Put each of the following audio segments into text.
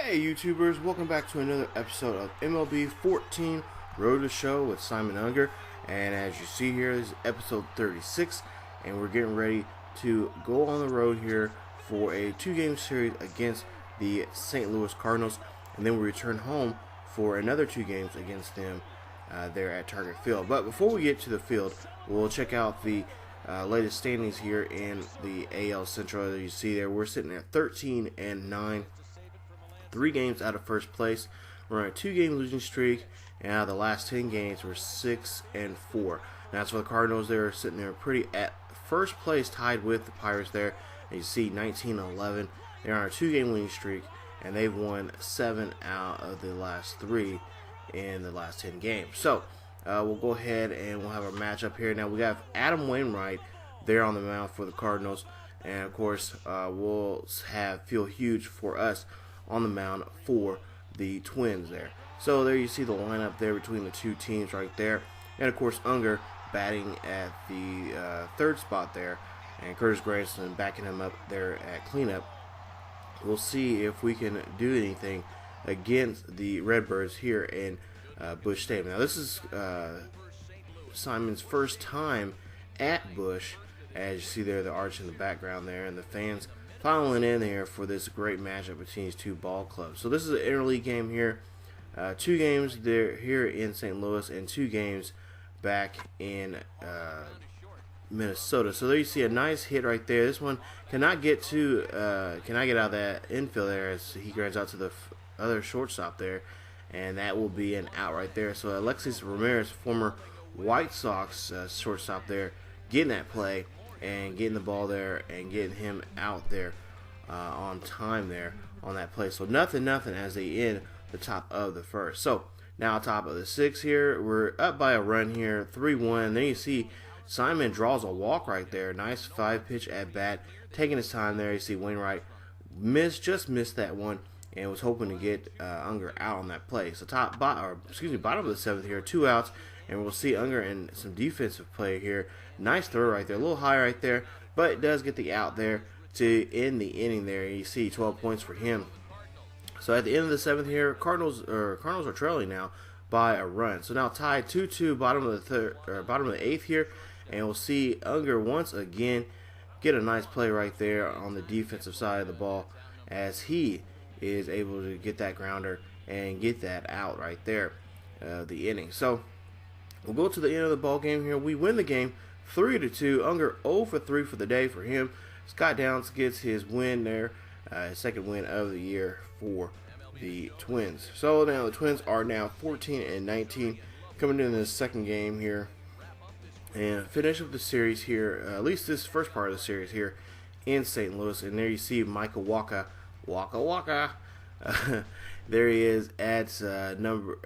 Hey YouTubers, welcome back to another episode of MLB 14 Road to Show with Simon Unger. And as you see here, this is episode 36, and we're getting ready to go on the road here for a 2-game series against the St. Louis Cardinals, and then we return home for another 2 games against them there at Target Field. But before we get to the field, we'll check out the latest standings here in the AL Central. As you see there, we're sitting at 13-9. 3 games out of first place. We're on a 2-game losing streak, and out of the last 10 games, we're 6-4. Now, as for the Cardinals, they're sitting there pretty at first place, tied with the Pirates there. And you see 19-11. They're on a 2-game winning streak, and they've won 7 out of the last 3 in the last 10 games. So, we'll go ahead and we'll have our matchup here. Now, we have Adam Wainwright there on the mound for the Cardinals, and of course, we'll have Feel Huge for us on the mound for the Twins there. So there you see the lineup there between the two teams right there. And of course Unger batting at the third spot there, and Curtis Granderson backing him up there at cleanup. We'll see if we can do anything against the Redbirds here in Busch Stadium. Now this is Simon's first time at Busch. As you see there, the arch in the background there, and the fans filing in there for this great matchup between these two ball clubs. So this is an interleague game here. 2 games there here in St. Louis and 2 games back in Minnesota. So there you see a nice hit right there. This one cannot get out of that infield there as he grounds out to the other shortstop there, and that will be an out right there. So Alexis Ramirez, former White Sox shortstop there, getting that play and getting the ball there and getting him out there on time there on that play. So nothing as they end the top of the first. So now top of the 6th here, we're up by a run here, 3-1. Then you see Simon draws a walk right there. Nice 5-pitch at bat, taking his time there. You see Wainwright just missed that one and was hoping to get Unger out on that play. So bottom of the 7th here, 2 outs. And we'll see Unger in some defensive play here. Nice throw right there, a little high right there, but it does get the out there to end the inning there. You see 12 points for him. So at the end of the 7th here, Cardinals are trailing now by a run. So now tied 2-2, bottom of the 8th here, and we'll see Unger once again get a nice play right there on the defensive side of the ball as he is able to get that grounder and get that out right there, the inning. So we'll go to the end of the ball game here. We win the game 3-2. Unger 0 for 3 for the day for him. Scott Downs gets his win there, his second win of the year for the Twins. So now the Twins are now 14-19, coming into the second game here and finish up the series here, at least this first part of the series here in St. Louis. And there you see Michael Waka. There he is at there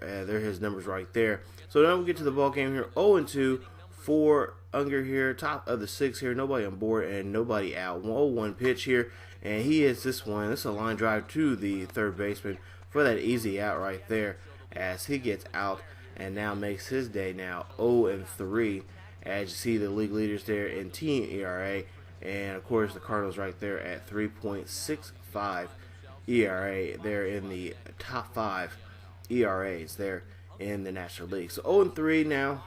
are his numbers right there. So now we get to the ball game here, 0-2 for Unger here, top of the 6th here, nobody on board and nobody out. 0-1 pitch here, and he hits this one. This is a line drive to the third baseman for that easy out right there as he gets out and now makes his day now 0-3. As you see the league leaders there in team ERA, and of course the Cardinals right there at 3.65 ERA. They're in the top 5 ERAs there in the National League. So 0-3 now.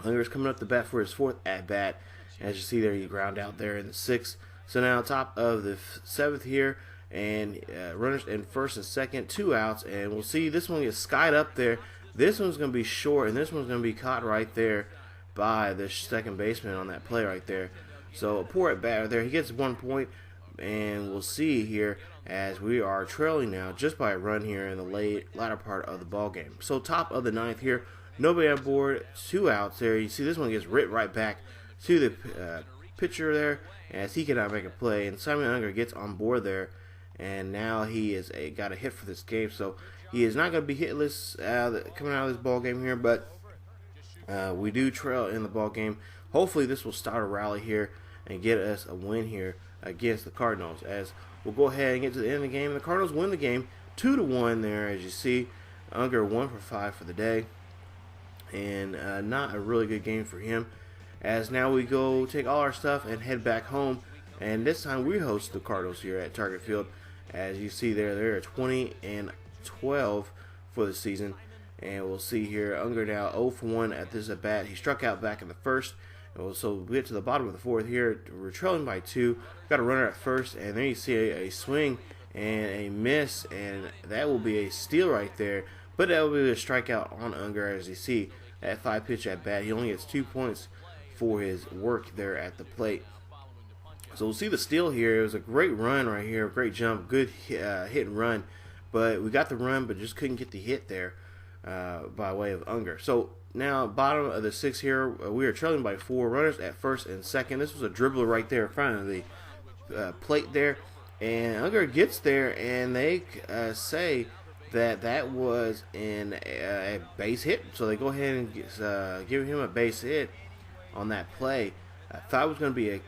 Unger's coming up the bat for his 4th at bat. As you see there, he ground out there in the 6th. So now top of the 7th here, and runners in 1st and 2nd, 2 outs, and we'll see this one gets skied up there. This one's going to be short, and this one's going to be caught right there by the second baseman on that play right there. So a poor at bat there. He gets 1 point. And we'll see here as we are trailing now just by a run here in the latter part of the ball game. So top of the 9th here, nobody on board, 2 outs there. You see this one gets ripped right back to the pitcher there as he cannot make a play. And Simon Unger gets on board there, and now he is got a hit for this game. So he is not going to be hitless coming out of this ball game here, but we do trail in the ball game. Hopefully this will start a rally here and get us a win here against the Cardinals. As we'll go ahead and get to the end of the game. The Cardinals win the game 2-1 there. As you see, Unger 1 for 5 for the day, and not a really good game for him. As now we go take all our stuff and head back home, and this time we host the Cardinals here at Target Field. As you see there, they're 20-12 for the season. And we'll see here, Unger now 0 for 1 at this at bat. He struck out back in the first. So we get to the bottom of the fourth here. We're trailing by 2. Got a runner at first, and then you see a swing and a miss, and that will be a steal right there. But that will be a strikeout on Unger. As you see, at 5-pitch at bat, he only gets 2 points for his work there at the plate. So we'll see the steal here. It was a great run right here, great jump, good hit and run. But we got the run, but just couldn't get the hit there by way of Unger. So now, bottom of the 6th here, we are trailing by 4 runners at first and second. This was a dribbler right there in front of the plate there. And Unger gets there, and they say that was a base hit. So they go ahead and give him a base hit on that play. I thought it was going to be a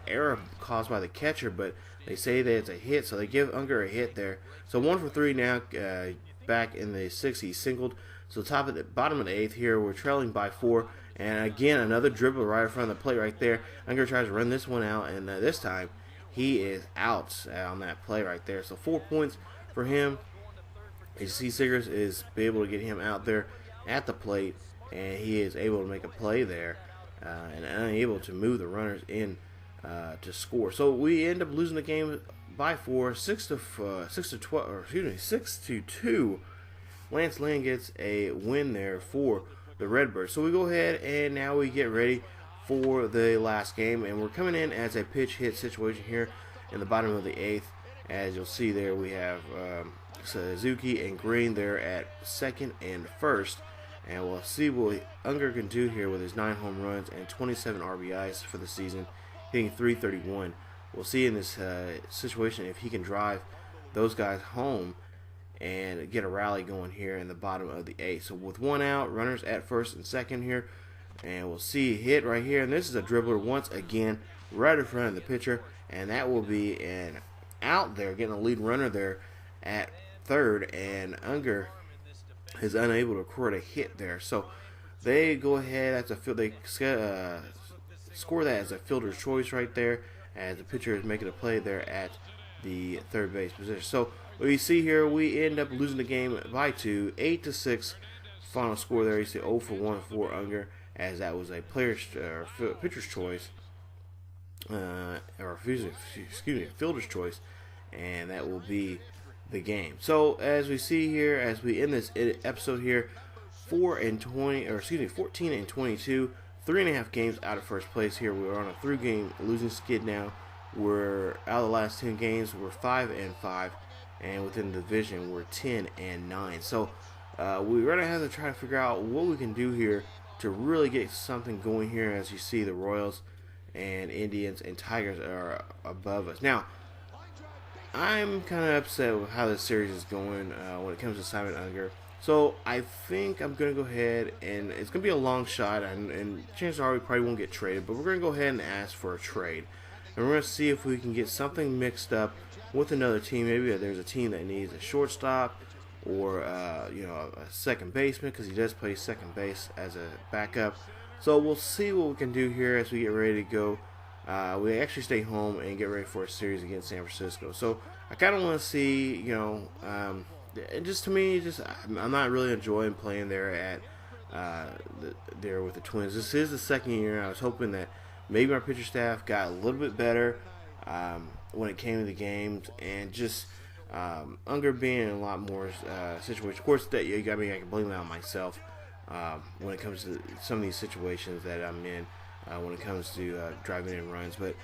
error caused by the catcher, but they say that it's a hit, so they give Unger a hit there. So 1 for 3 now, back in the 6th, he singled. So bottom of the 8th here, we're trailing by 4, and again another dribbler right in front of the plate right there. Unger tries to run this one out, and this time he is out on that play right there. So 4 points for him. As you see, Siggers is able to get him out there at the plate, and he is able to make a play there, and unable to move the runners in to score. So we end up losing the game by 4, 6 to 2. Lance Lynn gets a win there for the Redbirds. So we go ahead and now we get ready for the last game, and we're coming in as a pitch hit situation here in the bottom of the 8th. As you'll see there, we have Suzuki and Green there at second and first, and we'll see what Unger can do here with his 9 home runs and 27 RBIs for the season, hitting .331. We'll see in this situation if he can drive those guys home and get a rally going here in the bottom of the 8th. So with 1 out, runners at first and second here, and we'll see a hit right here, and this is a dribbler once again right in front of the pitcher, and that will be an out there, getting a lead runner there at third, and Unger is unable to record a hit there. So they go ahead, they score that as a fielder's choice right there, as the pitcher is making a play there at the third base position. So what you see here, we end up losing the game by 2, 8-6. Final score there, you see 0 for 1 for Unger, as that was a pitcher's choice, fielder's choice, and that will be the game. So as we see here, as we end this episode here, 14 and 22, 3.5 games out of first place here. We're on a 3-game losing skid now. We're out of the last 10 games. We're 5-5. And within the division, we're 10-9. So we're going to have to try to figure out what we can do here to really get something going here. As you see, the Royals and Indians and Tigers are above us. Now, I'm kind of upset with how this series is going when it comes to Simon Unger. So I think I'm going to go ahead, and it's going to be a long shot, and chances are we probably won't get traded, but we're going to go ahead and ask for a trade. And we're going to see if we can get something mixed up with another team. Maybe there's a team that needs a shortstop or a second baseman, because he does play second base as a backup. So we'll see what we can do here as we get ready to go. We actually stay home and get ready for a series against San Francisco. So I kind of want to see, just to me, I'm not really enjoying playing there at there with the Twins. This is the second year. I was hoping that maybe our pitcher staff got a little bit better when it came to the games, and just Unger being in a lot more situations. Of course, I can blame that on myself when it comes to some of these situations that I'm in when it comes to driving in runs. But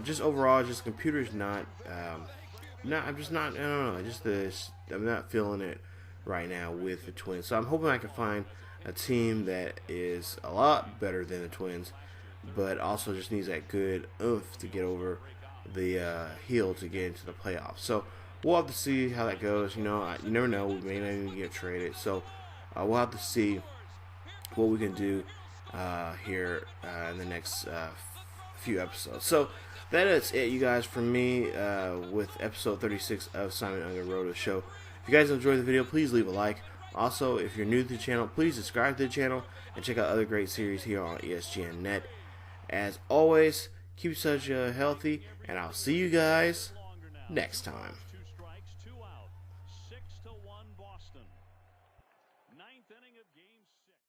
just overall, just the computer's not. I'm just not. I don't know. I'm not feeling it right now with the Twins. So I'm hoping I can find a team that is a lot better than the Twins, but also just needs that good oomph to get over the hill to get into the playoffs. So we'll have to see how that goes. You never know. We may not even get traded. So we'll have to see what we can do here in the next few episodes. So that is it, you guys, from me with episode 36 of Simon Unger Roto Show. If you guys enjoyed the video, please leave a like. Also, if you're new to the channel, please subscribe to the channel and check out other great series here on ESGNet. As always, keep such healthy, and I'll see you guys next time. 2 strikes, 2 out. 6-1 Boston. Ninth inning of game 6.